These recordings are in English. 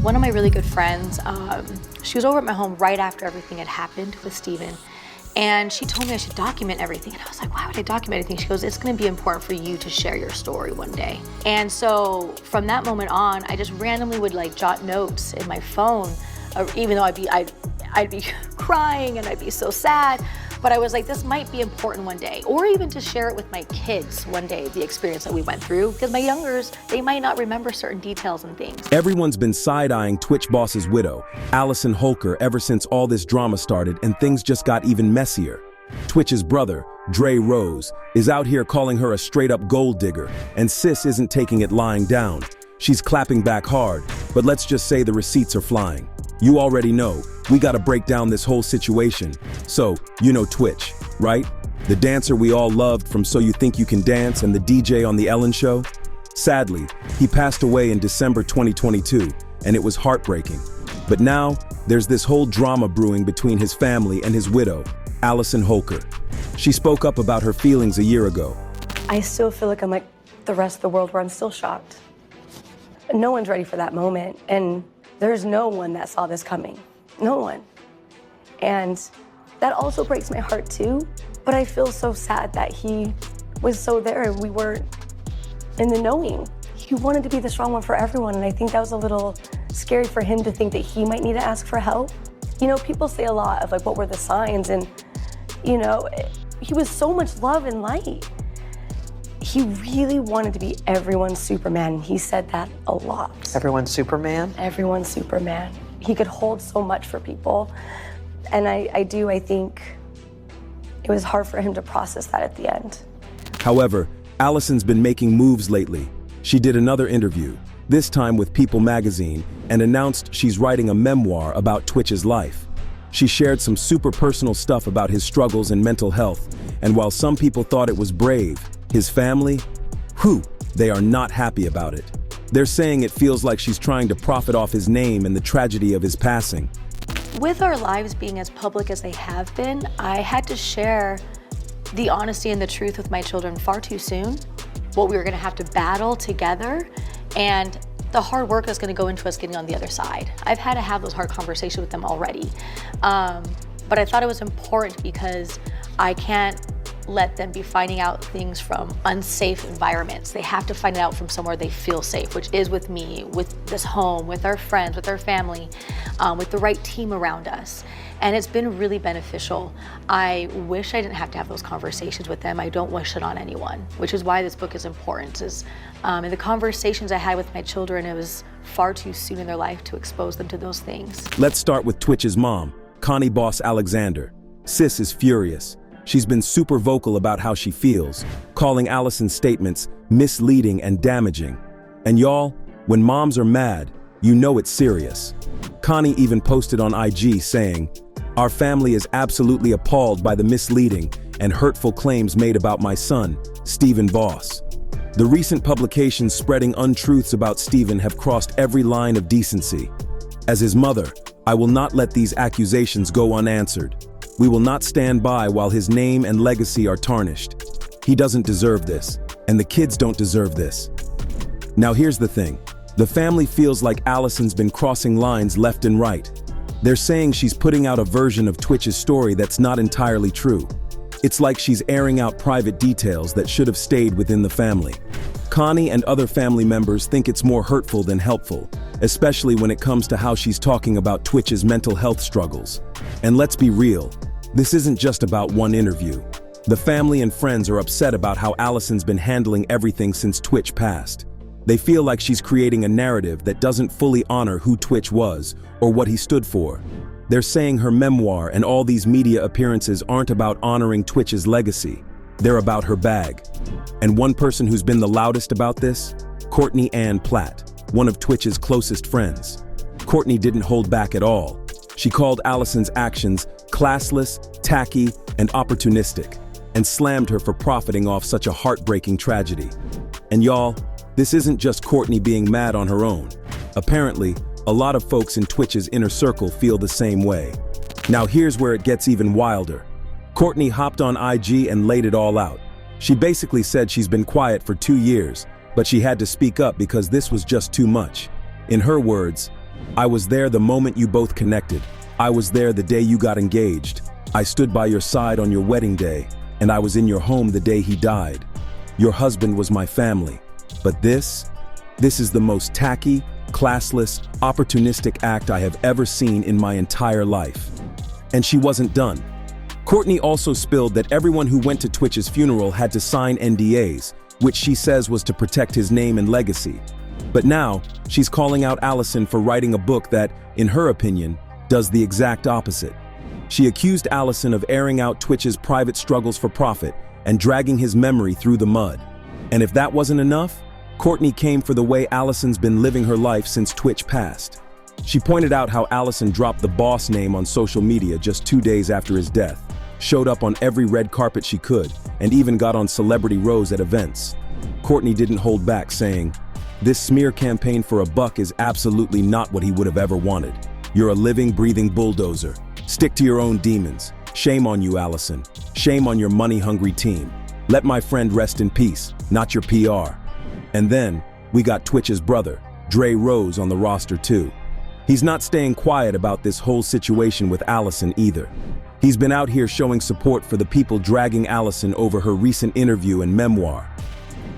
One of my really good friends, she was over at my home right after everything had happened with Steven. And she told me I should document everything. And I was like, why would I document anything? She goes, it's gonna be important for you to share your story one day. And so from that moment on, I just randomly would like jot notes in my phone, even though I'd be crying and I'd be so sad. But I was like, this might be important one day, or even to share it with my kids one day, the experience that we went through, because my youngers, they might not remember certain details and things. Everyone's been side-eyeing Twitch boss's widow, Allison Holker, ever since all this drama started and things just got even messier. Twitch's brother, Dre Rose, is out here calling her a straight-up gold digger, and Sis isn't taking it lying down. She's clapping back hard, but let's just say the receipts are flying. You already know, we gotta break down this whole situation. So, you know Twitch, right? The dancer we all loved from So You Think You Can Dance and the DJ on The Ellen Show? Sadly, he passed away in December 2022, and it was heartbreaking. But now, there's this whole drama brewing between his family and his widow, Allison Holker. She spoke up about her feelings a year ago. I still feel like I'm like the rest of the world where I'm still shocked. No one's ready for that moment, and there's no one that saw this coming. No one. And that also breaks my heart too, but I feel so sad that he was so there and we weren't in the knowing. He wanted to be the strong one for everyone, and I think that was a little scary for him to think that he might need to ask for help. You know, people say a lot of like, what were the signs? And, you know, he was so much love and light. He really wanted to be everyone's Superman. He said that a lot. Everyone's Superman? Everyone's Superman. He could hold so much for people. And I think it was hard for him to process that at the end. However, Allison's been making moves lately. She did another interview, this time with People magazine, and announced she's writing a memoir about Twitch's life. She shared some super personal stuff about his struggles and mental health, and while some people thought it was brave, his family, they are not happy about it. They're saying it feels like she's trying to profit off his name and the tragedy of his passing. With our lives being as public as they have been, I had to share the honesty and the truth with my children far too soon, what we were gonna have to battle together, and the hard work that's gonna go into us getting on the other side. I've had to have those hard conversations with them already. But I thought it was important because I can't let them be finding out things from unsafe environments. They have to find it out from somewhere they feel safe, which is with me, with this home, with our friends, with our family, with the right team around us. And it's been really beneficial. I wish I didn't have to have those conversations with them. I don't wish it on anyone, which is why this book is important. In the conversations I had with my children, it was far too soon in their life to expose them to those things. Let's start with Twitch's mom, Connie Boss Alexander. Sis is furious. She's been super vocal about how she feels, calling Allison's statements misleading and damaging. And y'all, when moms are mad, you know it's serious. Connie even posted on IG saying, "Our family is absolutely appalled by the misleading and hurtful claims made about my son, Stephen Boss. The recent publications spreading untruths about Stephen have crossed every line of decency. As his mother, I will not let these accusations go unanswered. We will not stand by while his name and legacy are tarnished. He doesn't deserve this, and the kids don't deserve this." Now here's the thing. The family feels like Allison's been crossing lines left and right. They're saying she's putting out a version of Twitch's story that's not entirely true. It's like she's airing out private details that should have stayed within the family. Connie and other family members think it's more hurtful than helpful, especially when it comes to how she's talking about Twitch's mental health struggles. And let's be real, this isn't just about one interview. The family and friends are upset about how Allison's been handling everything since Twitch passed. They feel like she's creating a narrative that doesn't fully honor who Twitch was or what he stood for. They're saying her memoir and all these media appearances aren't about honoring Twitch's legacy. They're about her bag. And one person who's been the loudest about this? Courtney Platt, one of Twitch's closest friends. Courtney didn't hold back at all. She called Allison's actions classless, tacky, and opportunistic, and slammed her for profiting off such a heartbreaking tragedy. And y'all, this isn't just Courtney being mad on her own. Apparently, a lot of folks in Twitch's inner circle feel the same way. Now here's where it gets even wilder. Courtney hopped on IG and laid it all out. She basically said she's been quiet for 2 years, but she had to speak up because this was just too much. In her words, I was there the moment you both connected. I was there the day you got engaged. I stood by your side on your wedding day, and I was in your home the day he died. Your husband was my family. But this is the most tacky, classless, opportunistic act I have ever seen in my entire life. And she wasn't done. Courtney also spilled that everyone who went to Twitch's funeral had to sign NDAs, which she says was to protect his name and legacy. But now, she's calling out Allison for writing a book that, in her opinion, does the exact opposite. She accused Allison of airing out Twitch's private struggles for profit and dragging his memory through the mud. And if that wasn't enough, Courtney came for the way Allison's been living her life since Twitch passed. She pointed out how Allison dropped the boss name on social media just 2 days after his death, showed up on every red carpet she could, and even got on celebrity rows at events. Courtney didn't hold back, saying, "This smear campaign for a buck is absolutely not what he would have ever wanted. You're a living, breathing bulldozer. Stick to your own demons. Shame on you, Allison. Shame on your money-hungry team. Let my friend rest in peace, not your PR." And then, we got Twitch's brother, Dre Rose, on the roster too. He's not staying quiet about this whole situation with Allison either. He's been out here showing support for the people dragging Allison over her recent interview and memoir.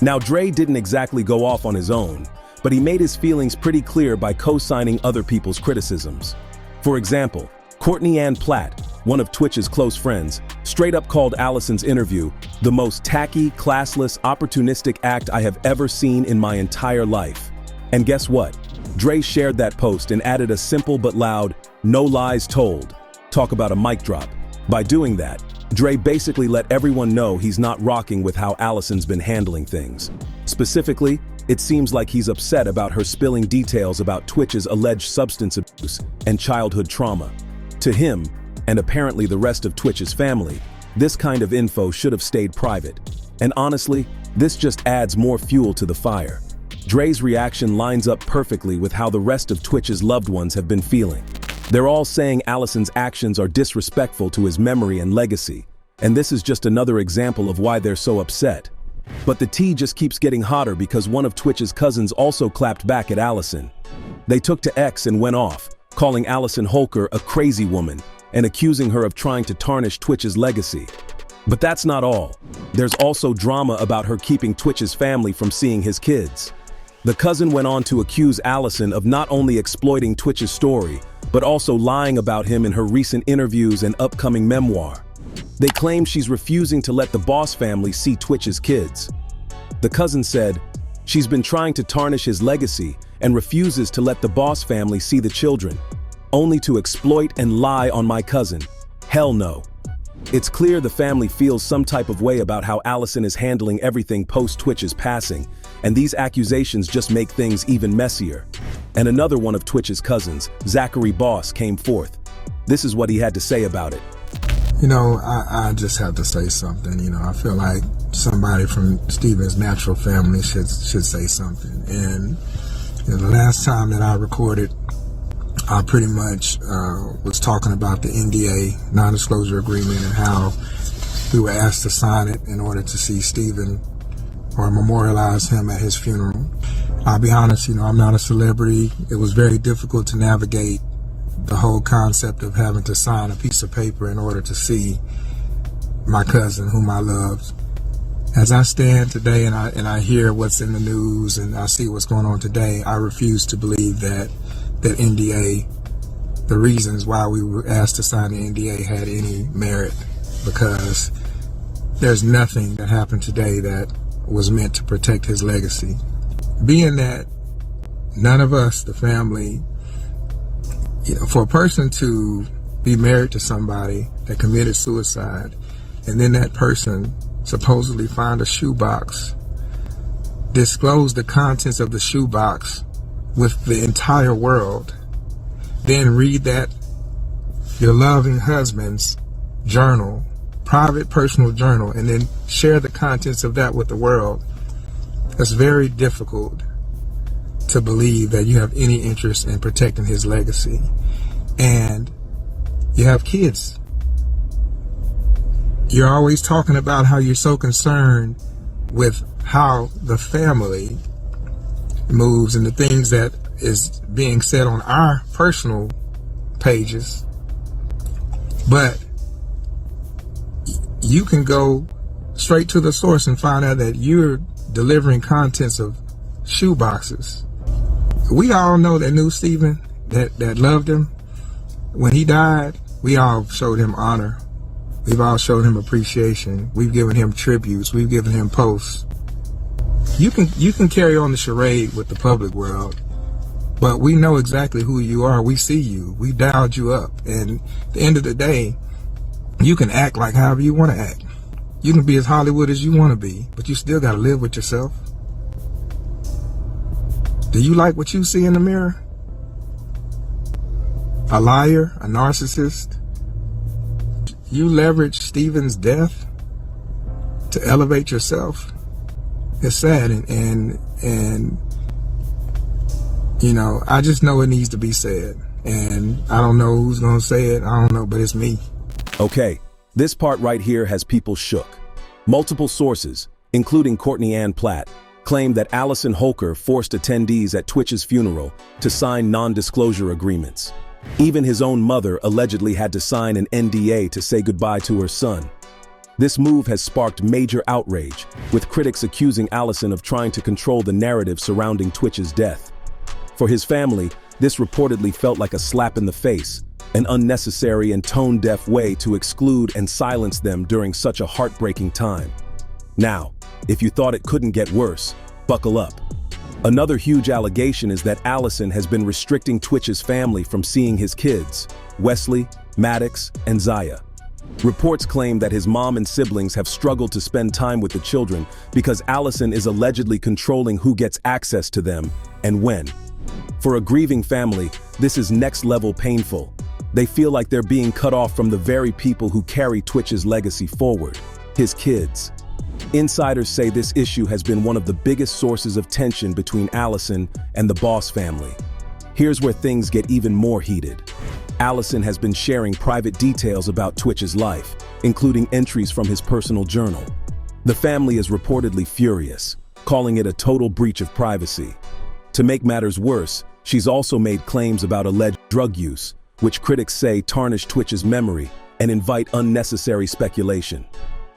Now, Dre didn't exactly go off on his own, but he made his feelings pretty clear by co-signing other people's criticisms. For example, Courtney Platt, one of Twitch's close friends, straight up called Allison's interview the most tacky, classless, opportunistic act I have ever seen in my entire life. And guess what? Dre shared that post and added a simple but loud, "No lies told." Talk about a mic drop. By doing that, Dre basically let everyone know he's not rocking with how Allison's been handling things. Specifically, it seems like he's upset about her spilling details about Twitch's alleged substance abuse and childhood trauma. To him, and apparently the rest of Twitch's family, this kind of info should have stayed private. And honestly, this just adds more fuel to the fire. Dre's reaction lines up perfectly with how the rest of Twitch's loved ones have been feeling. They're all saying Allison's actions are disrespectful to his memory and legacy, and this is just another example of why they're so upset. But the tea just keeps getting hotter because one of Twitch's cousins also clapped back at Allison. They took to X and went off, calling Allison Holker a crazy woman and accusing her of trying to tarnish Twitch's legacy. But that's not all. There's also drama about her keeping Twitch's family from seeing his kids. The cousin went on to accuse Allison of not only exploiting Twitch's story, but also lying about him in her recent interviews and upcoming memoir. They claim she's refusing to let the Boss family see Twitch's kids. The cousin said, "She's been trying to tarnish his legacy and refuses to let the Boss family see the children, only to exploit and lie on my cousin. Hell no." It's clear the family feels some type of way about how Allison is handling everything post-Twitch's passing, and these accusations just make things even messier. And another one of Twitch's cousins, Zachary Boss, came forth. This is what he had to say about it. I just have to say something. I feel like somebody from Steven's natural family should say something. And the last time that I recorded, I pretty much was talking about the NDA, non-disclosure agreement, and how we were asked to sign it in order to see Steven or memorialize him at his funeral. I'll be honest, I'm not a celebrity. It was very difficult to navigate the whole concept of having to sign a piece of paper in order to see my cousin, whom I loved. As I stand today and I hear what's in the news and I see what's going on today, I refuse to believe that NDA, the reasons why we were asked to sign the NDA, had any merit, because there's nothing that happened today that was meant to protect his legacy. Being that none of us, the family, for a person to be married to somebody that committed suicide, and then that person supposedly find a shoebox, disclose the contents of the shoebox with the entire world, then read that your loving husband's journal, private personal journal, and then share the contents of that with the world, it's very difficult to believe that you have any interest in protecting his legacy. And you have kids. You're always talking about how you're so concerned with how the family moves and the things that is being said on our personal pages, but you can go straight to the source and find out that you're delivering contents of shoe boxes. We all know that knew Stephen, that loved him. When he died, we all showed him honor. We've all showed him appreciation. We've given him tributes. We've given him posts. You can carry on the charade with the public world, but we know exactly who you are. We see you. We dialed you up. And at the end of the day, you can act like however you want to act. You can be as Hollywood as you want to be, but you still got to live with yourself. Do you like what you see in the mirror? A liar, a narcissist? You leverage Stephen's death to elevate yourself. It's sad, and you know, I just know it needs to be said, and I don't know who's gonna say it. I don't know, but it's me. Okay, this part right here has people shook. Multiple sources, including Courtney Platt, claimed that Allison Holker forced attendees at Twitch's funeral to sign non-disclosure agreements. Even his own mother allegedly had to sign an NDA to say goodbye to her son. This move has sparked major outrage, with critics accusing Allison of trying to control the narrative surrounding Twitch's death. For his family, this reportedly felt like a slap in the face, an unnecessary and tone-deaf way to exclude and silence them during such a heartbreaking time. Now, if you thought it couldn't get worse, buckle up. Another huge allegation is that Allison has been restricting Twitch's family from seeing his kids, Wesley, Maddox, and Zaya. Reports claim that his mom and siblings have struggled to spend time with the children because Allison is allegedly controlling who gets access to them and when. For a grieving family, this is next-level painful. They feel like they're being cut off from the very people who carry Twitch's legacy forward, his kids. Insiders say this issue has been one of the biggest sources of tension between Allison and the Boss family. Here's where things get even more heated. Allison has been sharing private details about Twitch's life, including entries from his personal journal. The family is reportedly furious, calling it a total breach of privacy. To make matters worse, she's also made claims about alleged drug use, which critics say tarnish Twitch's memory and invite unnecessary speculation.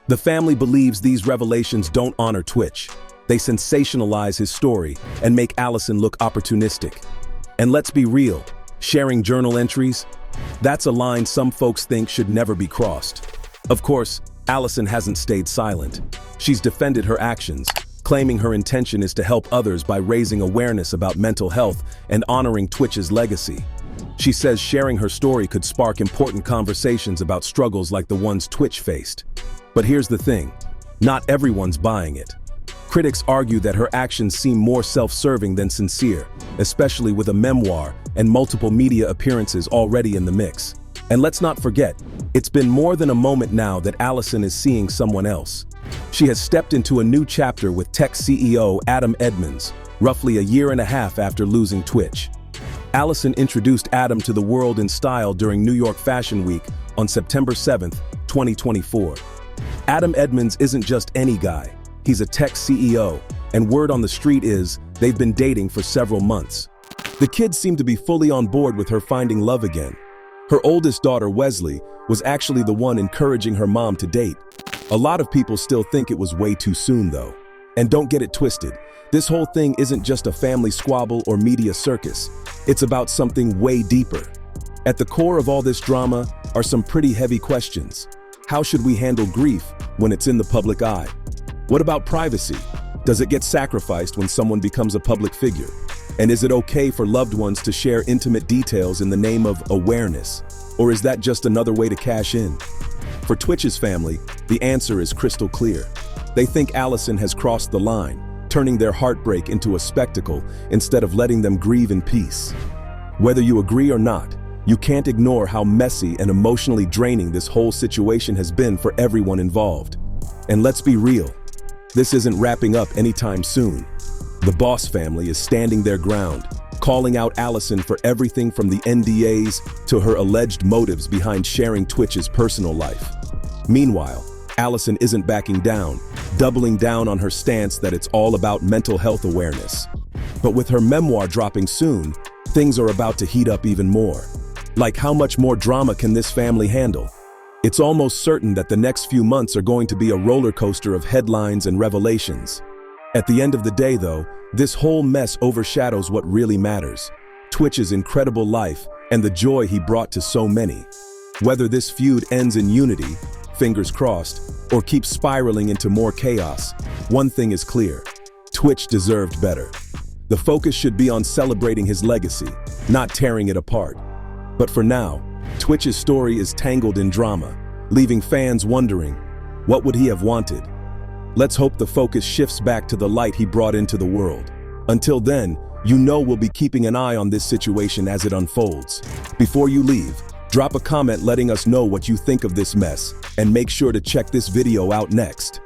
The family believes these revelations don't honor Twitch. They sensationalize his story and make Allison look opportunistic. And let's be real, sharing journal entries? That's a line some folks think should never be crossed. Of course, Allison hasn't stayed silent. She's defended her actions, claiming her intention is to help others by raising awareness about mental health and honoring Twitch's legacy. She says sharing her story could spark important conversations about struggles like the ones Twitch faced. But here's the thing, not everyone's buying it. Critics argue that her actions seem more self-serving than sincere, especially with a memoir and multiple media appearances already in the mix. And let's not forget, it's been more than a moment now that Allison is seeing someone else. She has stepped into a new chapter with tech CEO Adam Edmonds, roughly a year and a half after losing Twitch. Allison introduced Adam to the world in style during New York Fashion Week on September 7, 2024. Adam Edmonds isn't just any guy. He's a tech CEO, and word on the street is they've been dating for several months. The kids seem to be fully on board with her finding love again. Her oldest daughter, Wesley, was actually the one encouraging her mom to date. A lot of people still think it was way too soon, though. And don't get it twisted, this whole thing isn't just a family squabble or media circus. It's about something way deeper. At the core of all this drama are some pretty heavy questions. How should we handle grief when it's in the public eye? What about privacy? Does it get sacrificed when someone becomes a public figure? And is it okay for loved ones to share intimate details in the name of awareness? Or is that just another way to cash in? For Twitch's family, the answer is crystal clear. They think Allison has crossed the line, turning their heartbreak into a spectacle instead of letting them grieve in peace. Whether you agree or not, you can't ignore how messy and emotionally draining this whole situation has been for everyone involved. And let's be real, this isn't wrapping up anytime soon. The Boss family is standing their ground, calling out Allison for everything from the NDAs to her alleged motives behind sharing Twitch's personal life. Meanwhile, Allison isn't backing down, doubling down on her stance that it's all about mental health awareness. But with her memoir dropping soon, things are about to heat up even more. Like, how much more drama can this family handle? It's almost certain that the next few months are going to be a roller coaster of headlines and revelations. At the end of the day, though, this whole mess overshadows what really matters: Twitch's incredible life and the joy he brought to so many. Whether this feud ends in unity, fingers crossed, or keeps spiraling into more chaos, one thing is clear: Twitch deserved better. The focus should be on celebrating his legacy, not tearing it apart. But for now, Twitch's story is tangled in drama, leaving fans wondering, what would he have wanted? Let's hope the focus shifts back to the light he brought into the world. Until then, we'll be keeping an eye on this situation as it unfolds. Before you leave, drop a comment letting us know what you think of this mess, and make sure to check this video out next.